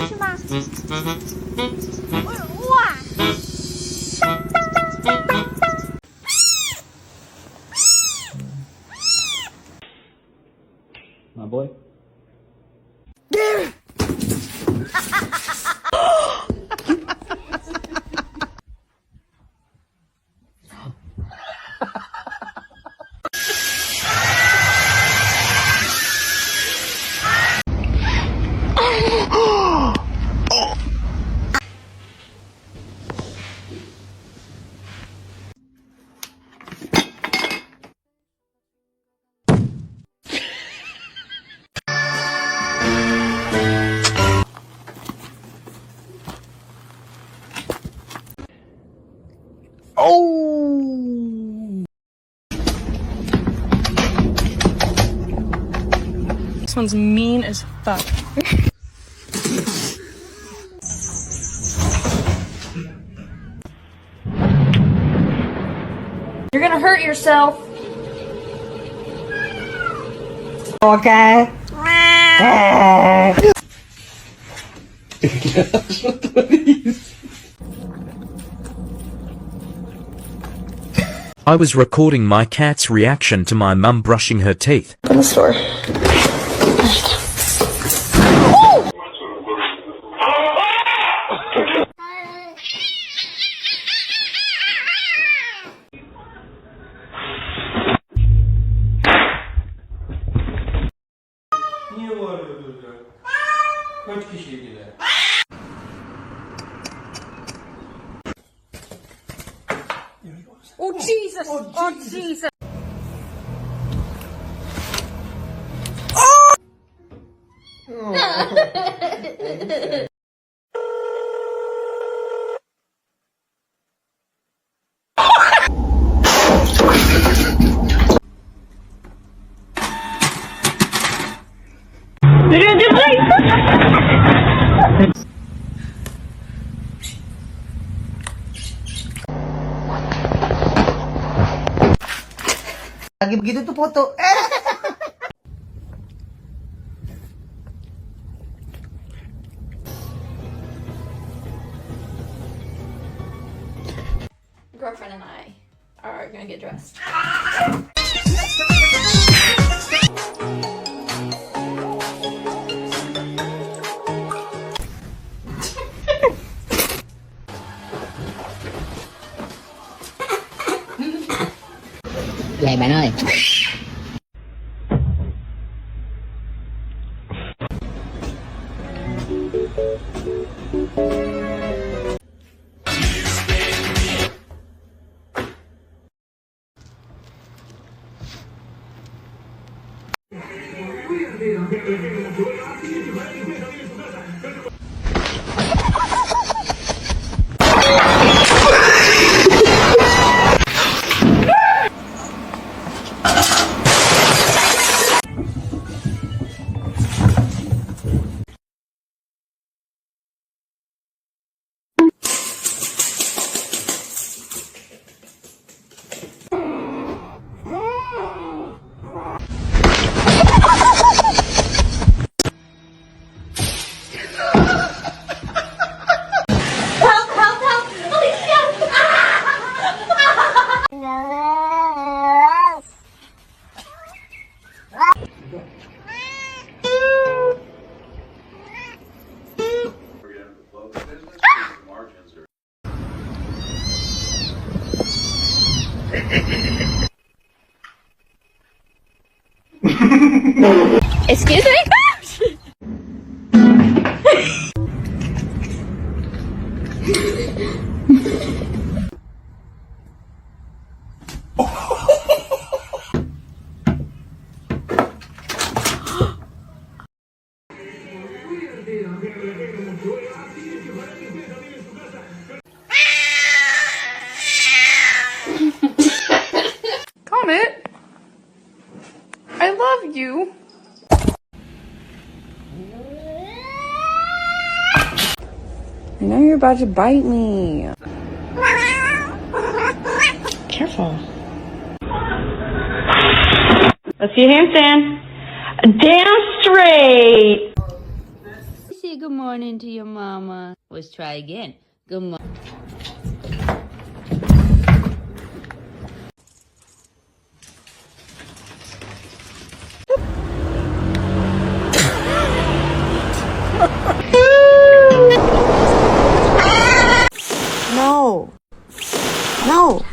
是吗？哇！ My boy. Oh! This one's mean as fuck. You're gonna hurt yourself. Okay. I was recording my cat's reaction to my mum brushing her teeth. In the store. Niye bağırıyordunuz ya? Kaç kişiydiler? Oh Jesus! Oh Jesus! Lagi begitu tuh foto. Girlfriend and I are gonna get dressed. Vậy bạn ơi. Excuse me? Comet, I love you. I know you're about to bite me. Careful. Let's see a handstand. Damn straight! Say good morning to your mama. Let's try again. Good morning. No. No.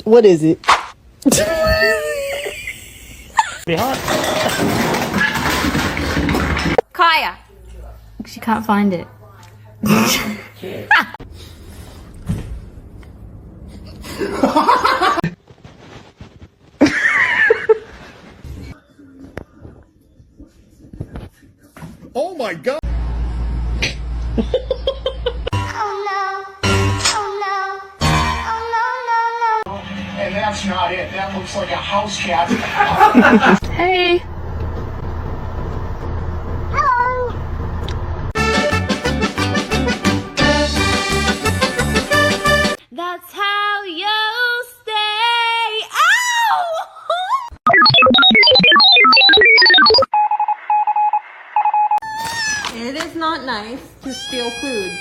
What is it? Kaya. She can't find it. Oh my god! And that's not it. That looks like a house cat. Hey. That's how you stay. Ow! It is not nice to steal food.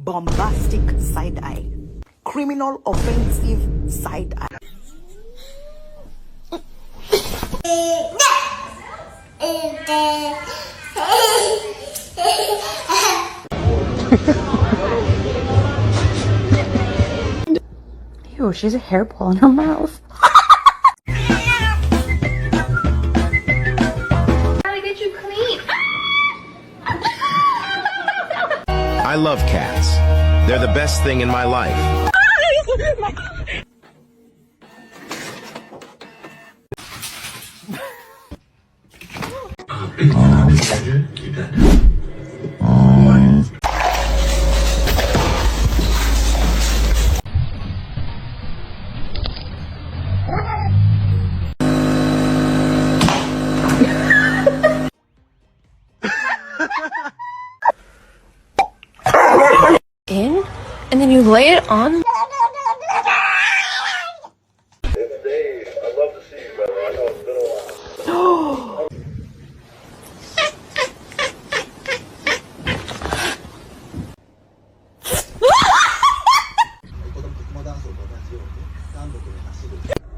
Bombastic side eye. Criminal offensive side eye. Ew, she has a hairball in her mouth. Gotta get you clean. I love cats. They're the best thing in my life. In? And then you lay it on?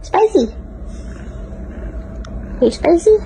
Spicy. Hey, spicy.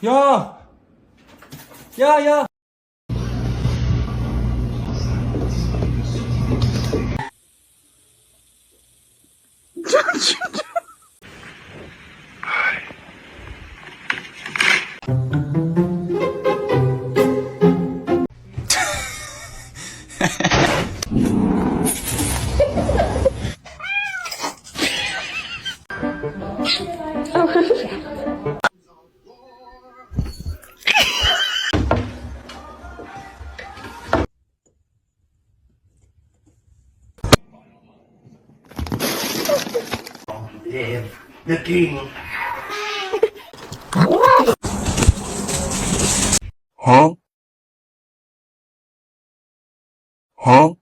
야! 야, 야! The king. Huh? Huh?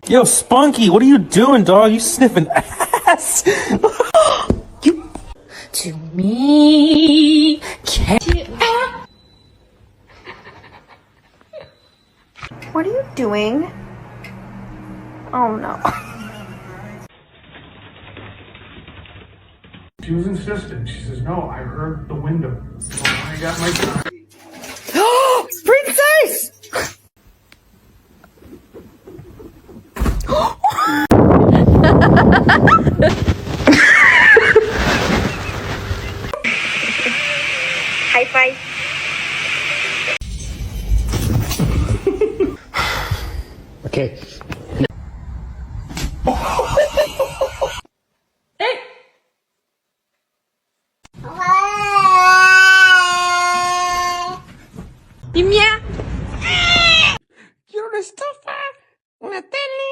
Yo, Spunky, what are you doing, dog? You sniffing ass! To me. What are you doing? Oh no. She was insistent. She says, no, I heard the window. So I got my gun. Princess! High five. Okay. Quiero una estofa, una tele.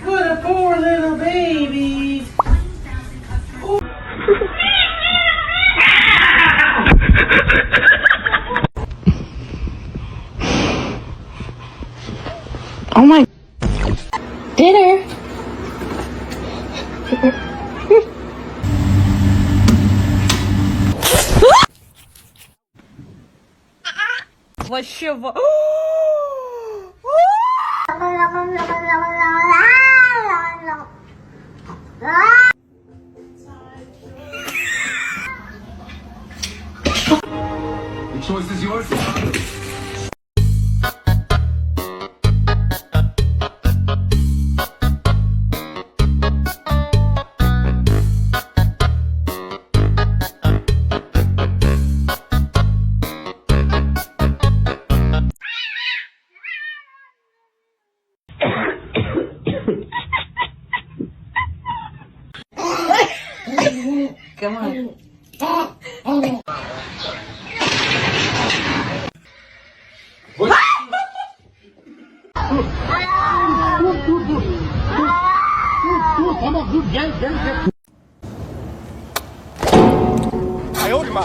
What a poor little baby! Oh my. Dinner. Вообще, The choice is yours. come on. I owed him